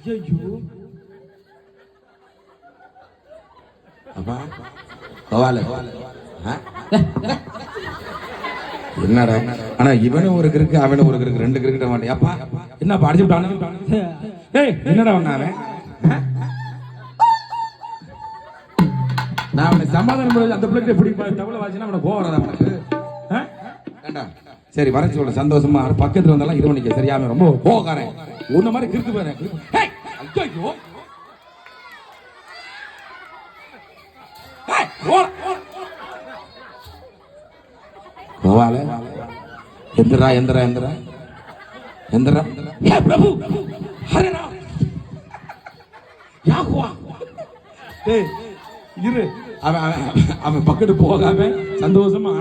ஐயோ அப்பா கோவால என்னடா ஆனா இவனும் ஒரு கிருக்கு அவனும் ஒரு கிருக்கு ரெண்டு கிரிக்கெட்ட மாட்டேன் அப்பா என்னப்பா அடிச்சு விட்டானு ஏய் என்னடா ஒண்ணாவே நான் அவனை சமாதானம் பண்ணி அந்த பிள்ளைக்கு பிடிப்பா தவளை வாசினா அவனை கோவம் வராது அவனுக்கு வேண்டாம் சரி வர சொல்ல சந்தோஷமா பக்கத்துல வந்தாலும் இது பண்ணிக்க சரியா அவன் ரொம்ப கோவக்காரன் உன்ன மாதிரி கிறுக்கு போறேன் ஐயோ கோவால எந்திரா எந்திரா எந்திரா எந்திரா ஹே பிரபு ஹரே ராம் யாகுவா ஏய் இரு அவன் பக்கத்து போகாம சந்தோஷமா